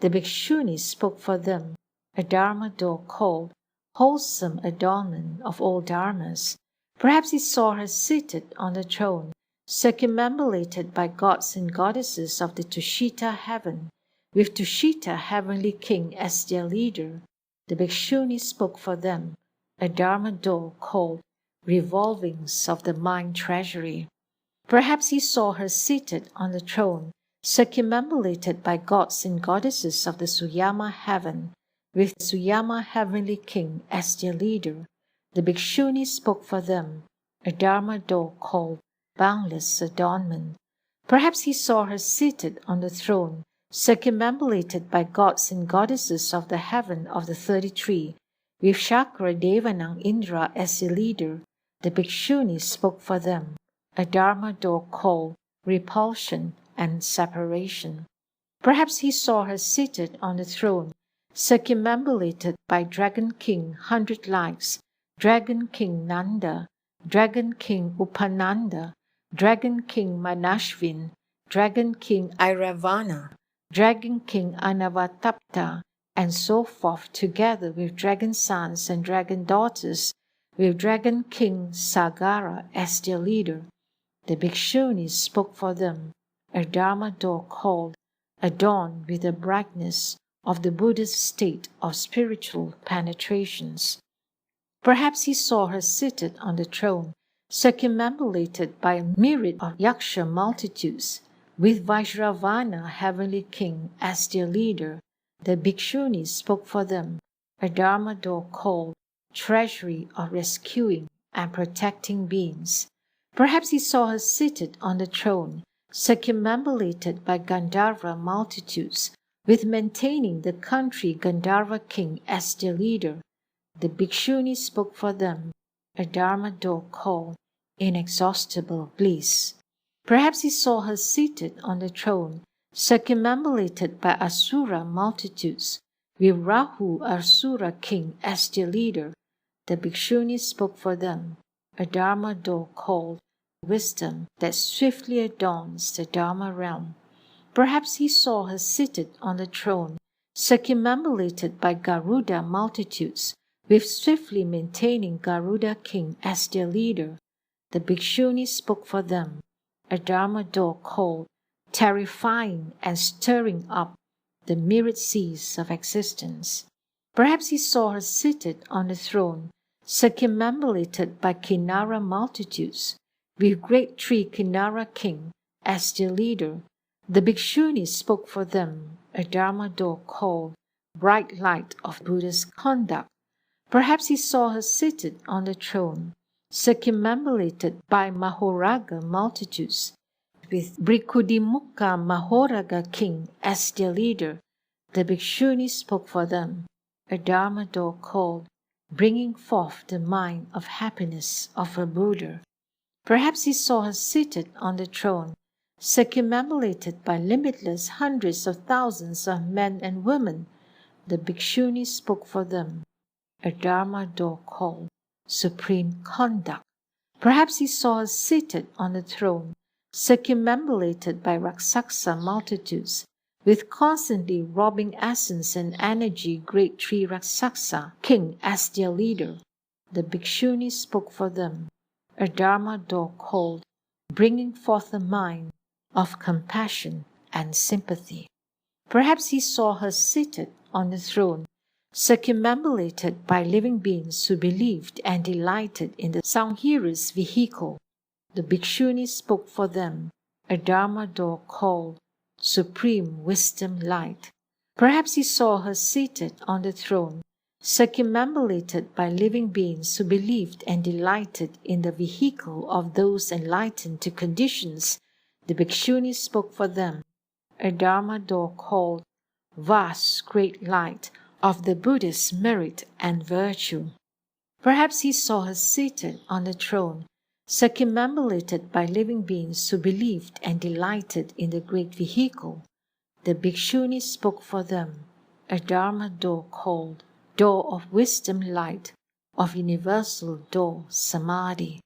The bhikshuni spoke for them a Dharma door called wholesome adornment of all dharmas. Perhaps he saw her seated on the throne, circumambulated by gods and goddesses of the Tushita heaven, with Tushita heavenly king as their leader. The bhikshuni spoke for them a Dharma door called revolvings of the mind treasury. Perhaps he saw her seated on the throne, circumambulated by gods and goddesses of the Suyama heaven, with Suyama heavenly king as their leader. The bhikshuni spoke for them a Dharma door called boundless adornment. Perhaps he saw her seated on the throne, circumambulated by gods and goddesses of the heaven of the 33, with Shakra Devanang Indra as their leader. The bhikshuni spoke for them a Dharma door called repulsion and separation. Perhaps he saw her seated on the throne, circumambulated by Dragon King 100 Lives, Dragon King Nanda, Dragon King Upananda, Dragon King Manashvin, Dragon King Airavana, Dragon King Anavatapta, and so forth, together with dragon sons and dragon daughters, with Dragon King Sagara as their leader. The bhikshuni spoke for them a Dharma door called, adorned with the brightness of the Buddhist state of spiritual penetrations. Perhaps he saw her seated on the throne, circumambulated by a myriad of yaksha multitudes, with Vajravana, heavenly king, as their leader. The bhikshuni spoke for them, a Dharma door called, treasury of rescuing and protecting beings. Perhaps he saw her seated on the throne, circumambulated by Gandharva multitudes, with maintaining the country Gandharva king as their leader. The bhikshuni spoke for them, a Dharma door called, inexhaustible bliss. Perhaps he saw her seated on the throne, circumambulated by Asura multitudes, with Rahu Asura king as their leader. The bhikshuni spoke for them, a Dharma door called, wisdom that swiftly adorns the Dharma realm. Perhaps he saw her seated on the throne, circumambulated by Garuda multitudes, with swiftly maintaining Garuda king as their leader. The bhikshuni spoke for them, a Dharma door called, terrifying and stirring up the myriad seas of existence. Perhaps he saw her seated on the throne, circumambulated by Kinnara multitudes, with great tree Kinnara king as their leader. The bhikshuni spoke for them, a Dharma door called, bright light of Buddha's conduct. Perhaps he saw her seated on the throne, circumambulated by Mahoraga multitudes, with Brikudimukha Mahoraga king as their leader. The bhikshuni spoke for them, a Dharma door called, bringing forth the mind of happiness of a Buddha. Perhaps he saw her seated on the throne, circumambulated by limitless hundreds of thousands of men and women. The bhikshuni spoke for them, a Dharma door called, supreme conduct. Perhaps he saw her seated on the throne, circumambulated by Raksasa multitudes, with constantly robbing essence and energy great tree Raksasa king as their leader. The bhikshuni spoke for them, a Dharma door called, bringing forth a mind of compassion and sympathy. Perhaps he saw her seated on the throne, circumambulated by living beings who believed and delighted in the Sanghira's vehicle. The bhikshuni spoke for them, a Dharma door called, supreme wisdom light. Perhaps he saw her seated on the throne, circumambulated by living beings who believed and delighted in the vehicle of those enlightened to conditions. The bhikshuni spoke for them, a Dharma door called, vast great light of the Buddhist merit and virtue. Perhaps he saw her seated on the throne, circumambulated by living beings who believed and delighted in the great vehicle. The bhikshuni spoke for them, a Dharma door called, door of wisdom light, of universal door samadhi.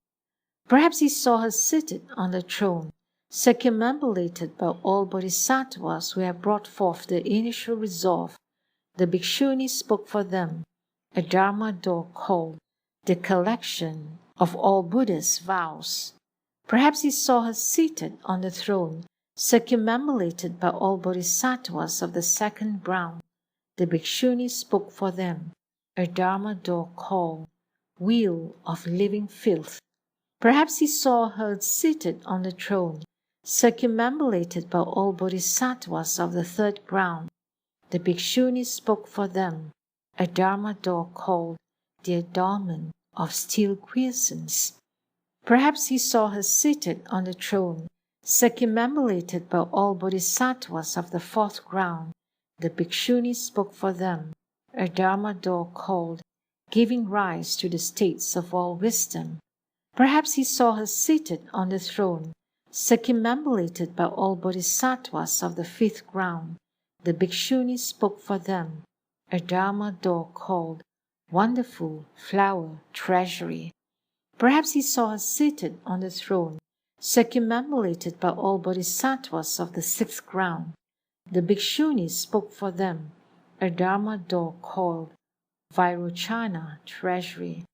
Perhaps he saw her seated on the throne, circumambulated by all bodhisattvas who have brought forth the initial resolve. The bhikshuni spoke for them, a Dharma door called, the collection of all Buddha's vows. Perhaps he saw her seated on the throne, circumambulated by all bodhisattvas of the second brown. The bhikshuni spoke for them, a Dharma door called, wheel of living filth. Perhaps he saw her seated on the throne, circumambulated by all bodhisattvas of the third brown. The bhikshuni spoke for them, a Dharma door called, the adornment of steel quiescence. Perhaps he saw her seated on the throne, circumambulated by all bodhisattvas of the fourth ground. The bhikshuni spoke for them, a Dharma door called, giving rise to the states of all wisdom. Perhaps he saw her seated on the throne, circumambulated by all bodhisattvas of the fifth ground. The bhikshuni spoke for them, a Dharma door called, wonderful flower treasury. Perhaps he saw her seated on the throne, circumambulated by all bodhisattvas of the sixth ground. The bhikshuni spoke for them, a Dharma door called, Vairochana treasury.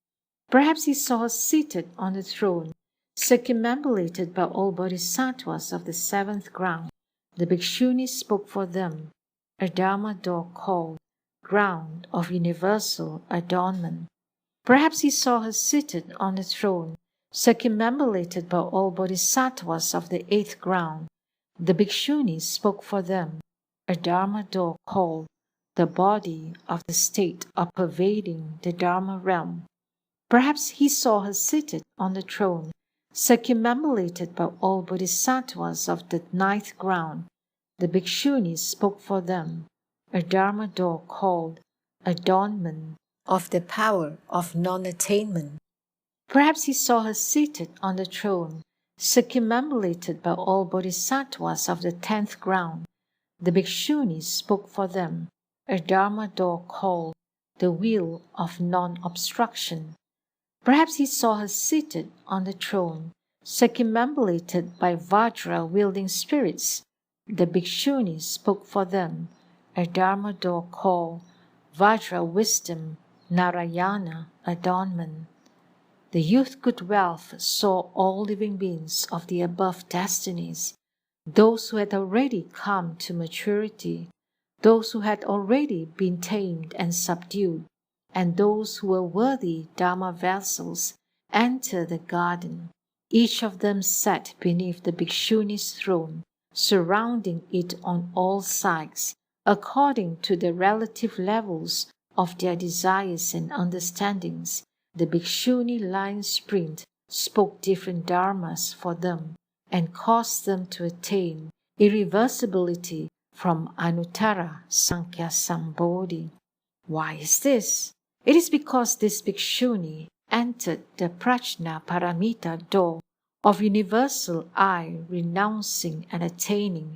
Perhaps he saw her seated on the throne, circumambulated by all bodhisattvas of the seventh ground, the Bhikshuni spoke for them, a Dharma door called Ground of Universal Adornment. Perhaps he saw her seated on the throne, circumambulated by all bodhisattvas of the eighth ground. The Bhikshuni spoke for them, a Dharma door called the body of the state of pervading the Dharma realm. Perhaps he saw her seated on the throne, circumambulated by all bodhisattvas of the ninth ground. The Bhikshuni spoke for them, a Dharma door called Adornment of the power of non-attainment. Perhaps he saw her seated on the throne, circumambulated by all bodhisattvas of the 10th ground. The Bhikshuni spoke for them, a Dharma door called the wheel of non-obstruction. Perhaps he saw her seated on the throne, circumambulated by Vajra-wielding spirits. The Bhikshuni spoke for them, a Dharma door called Vajra wisdom, Narayana adornment. The youth good wealth saw all living beings of the above destinies, those who had already come to maturity, those who had already been tamed and subdued, and those who were worthy Dharma vessels, enter the garden. Each of them sat beneath the Bhikshuni's throne, surrounding it on all sides, according to the relative levels of their desires and understandings. The Bhikshuni Lion Sprint spoke different dharmas for them and caused them to attain irreversibility from Anuttara Sankhya Sambodhi. Why is this? It is because this Bhikshuni entered the Prajna Paramita door of universal I, renouncing and attaining.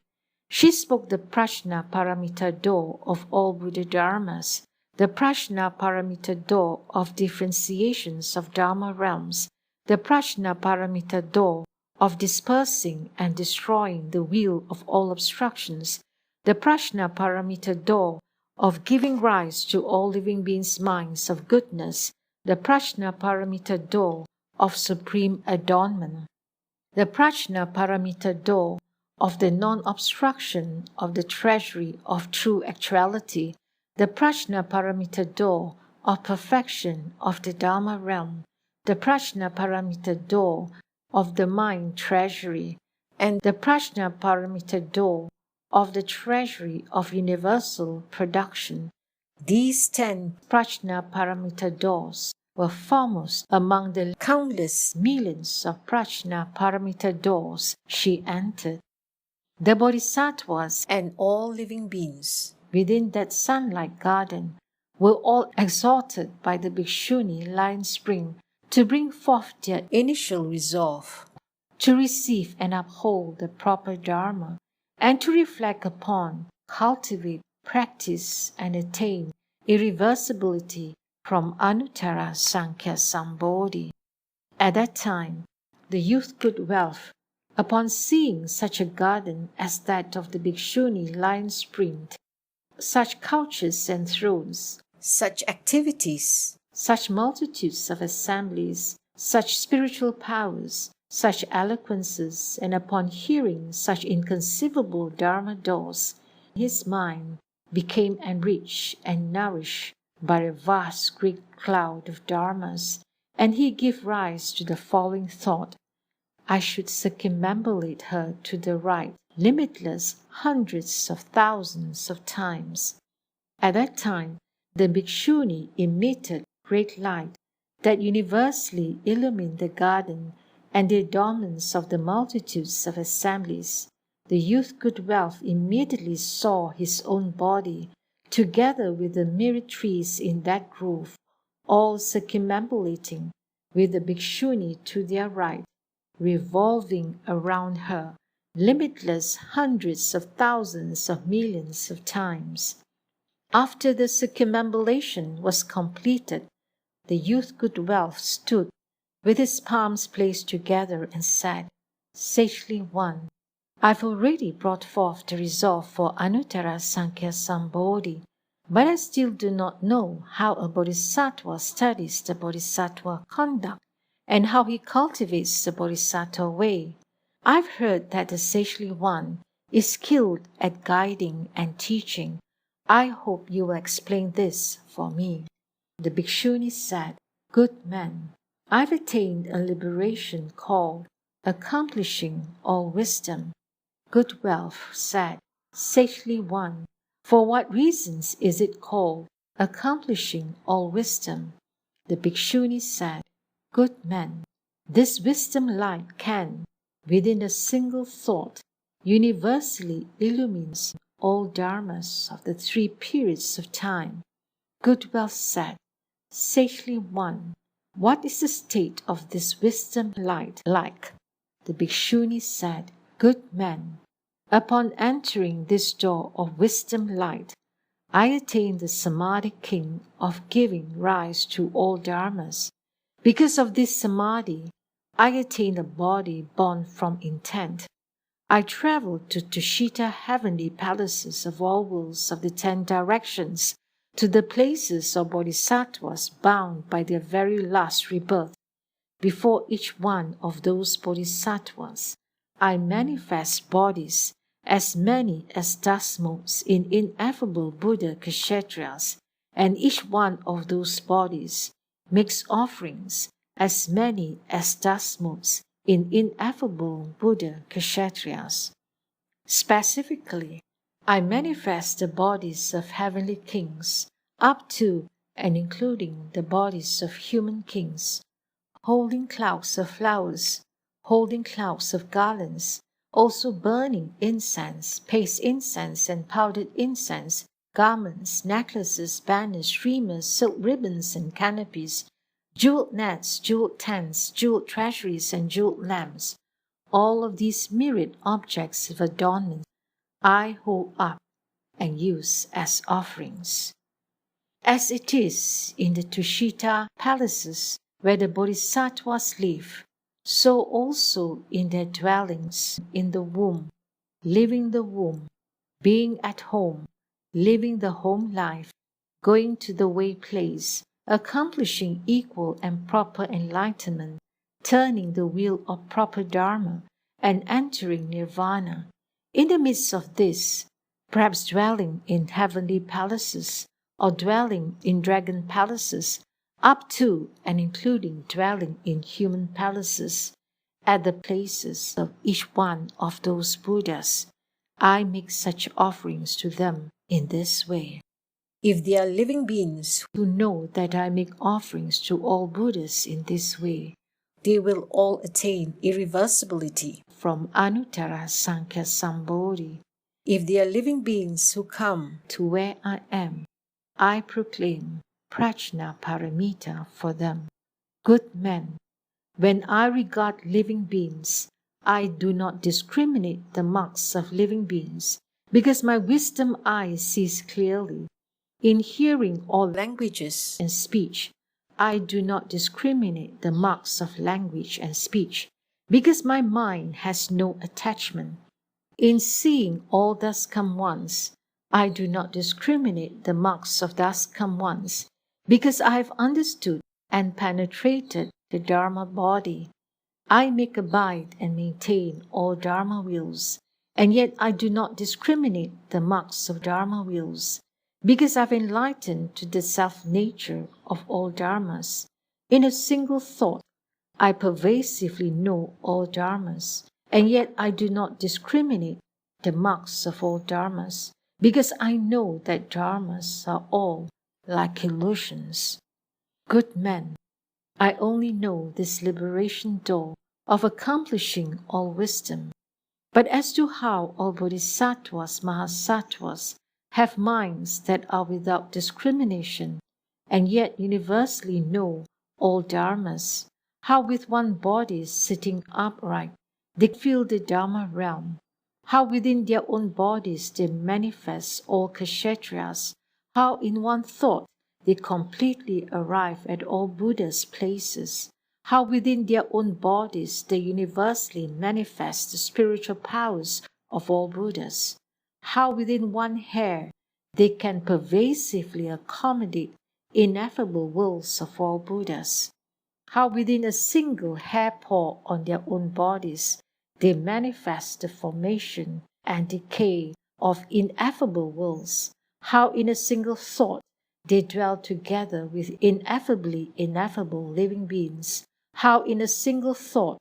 She spoke the Prajna Paramita door of all Buddha Dharmas, the Prajna Paramita door of differentiations of Dharma realms, the Prajna Paramita door of dispersing and destroying the wheel of all obstructions, the Prajna Paramita door of giving rise to all living beings' minds of goodness, the Prajna Paramita door of supreme adornment, the Prajna Paramita door of the non-obstruction of the treasury of true actuality, the Prajna Paramita door of perfection of the Dharma realm, the Prajna Paramita door of the mind treasury, and the Prajna Paramita door of the treasury of universal production. These 10 Prajna Paramita doors were foremost among the countless millions of Prajna Paramita doors she entered. The Bodhisattvas and all living beings within that sunlight garden were all exhorted by the Bhikshuni Lion Spring to bring forth their initial resolve, to receive and uphold the proper Dharma, and to reflect upon, cultivate, practice, and attain irreversibility from Anuttara Sankhya Sambodhi. At that time, the youth good wealth, upon seeing such a garden as that of the Bhikshuni Lion Spring, such couches and thrones, such activities, such multitudes of assemblies, such spiritual powers, such eloquences, and upon hearing such inconceivable Dharma doors, his mind became enriched and nourished by a vast great cloud of Dharmas, and he gave rise to the following thought: I should circumambulate her to the right, limitless hundreds of thousands of times. At that time, the Bhikshuni emitted great light that universally illumined the garden and the adornments of the multitudes of assemblies. The youth good wealth immediately saw his own body, together with the myriad trees in that grove, all circumambulating, with the Bhikshuni to their right, revolving around her, limitless hundreds of thousands of millions of times. After the circumambulation was completed, the youth good wealth stood, with his palms placed together, and said, Sagely One, I've already brought forth the resolve for Anuttara Sankhya Sambodhi, but I still do not know how a bodhisattva studies the bodhisattva conduct and how he cultivates the Bodhisattva way. I've heard that the sagely one is skilled at guiding and teaching. I hope you will explain this for me. The Bhikshuni said, Good man, I've attained a liberation called accomplishing all wisdom. Good Wealth said, Sagely one, for what reasons is it called accomplishing all wisdom? The Bhikshuni said, Good man, this wisdom light can, within a single thought, universally illumines all dharmas of the 3 periods of time. Good Wealth said, Sagely one, what is the state of this wisdom light like? The Bhikshuni said, Good man, upon entering this door of wisdom light, I attain the Samadhi king of giving rise to all dharmas. Because of this Samadhi, I attain a body born from intent. I travel to Tushita heavenly palaces of all worlds of the 10 directions, to the places of bodhisattvas bound by their very last rebirth. Before each one of those bodhisattvas, I manifest bodies, as many as dust motes in ineffable Buddha Kshetriyas, and each one of those bodies makes offerings, as many as dust motes in ineffable Buddha Kshetriyas. Specifically, I manifest the bodies of heavenly kings, up to and including the bodies of human kings, holding clouds of flowers, holding clouds of garlands, also burning incense, paste incense and powdered incense, garments, necklaces, banners, streamers, silk ribbons and canopies, jeweled nets, jeweled tents, jeweled treasuries and jeweled lamps. All of these myriad objects of adornment I hold up and use as offerings. As it is in the Tushita palaces where the bodhisattvas live, so also in their dwellings in the womb, living the womb, being at home, living the home life, going to the way place, accomplishing equal and proper enlightenment, turning the wheel of proper Dharma, and entering nirvana. In the midst of this, perhaps dwelling in heavenly palaces, or dwelling in dragon palaces, up to and including dwelling in human palaces, at the places of each one of those Buddhas, I make such offerings to them in this way. If they are living beings who know that I make offerings to all Buddhas in this way, they will all attain irreversibility from Anuttara Sankhya Sambodhi. If they are living beings who come to where I am, I proclaim Prajna Paramita for them. Good men, when I regard living beings, I do not discriminate the marks of living beings, because my wisdom eye sees clearly. In hearing all languages and speech, I do not discriminate the marks of language and speech, because my mind has no attachment. In seeing all thus come ones, I do not discriminate the marks of thus come ones, because I have understood and penetrated the Dharma body. I make abide and maintain all Dharma wheels, and yet I do not discriminate the marks of Dharma wheels, because I've enlightened to the self-nature of all dharmas. In a single thought, I pervasively know all dharmas, and yet I do not discriminate the marks of all dharmas, because I know that dharmas are all like illusions. Good men, I only know this liberation door of accomplishing all wisdom. But as to how all bodhisattvas, mahasattvas, have minds that are without discrimination, and yet universally know all dharmas, how with one body sitting upright they fill the Dharma realm, how within their own bodies they manifest all kshetriyas, how in one thought they completely arrive at all Buddha's places, how within their own bodies they universally manifest the spiritual powers of all Buddhas, how within one hair they can pervasively accommodate ineffable worlds of all Buddhas, how within a single hair-paw on their own bodies they manifest the formation and decay of ineffable worlds, how in a single thought they dwell together with ineffably ineffable living beings, how in a single thought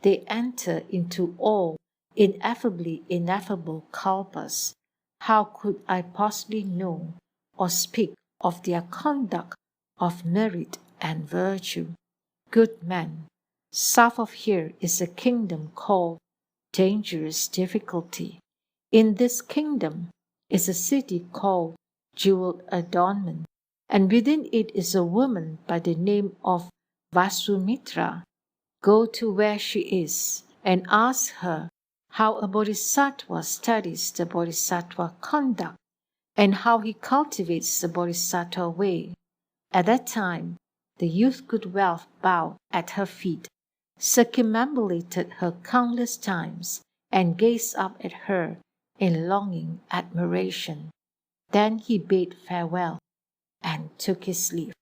they enter into all ineffably ineffable kalpas. How could I possibly know or speak of their conduct of merit and virtue? Good men, south of here is a kingdom called Dangerous Difficulty. In this kingdom is a city called Jeweled Adornment, and within it is a woman by the name of Vasumitra. Go to where she is and ask her how a bodhisattva studies the bodhisattva conduct and how he cultivates the bodhisattva way. At that time, the youth Good Wealth bowed at her feet, circumambulated her countless times, and gazed up at her in longing admiration. Then he bade farewell and took his leave.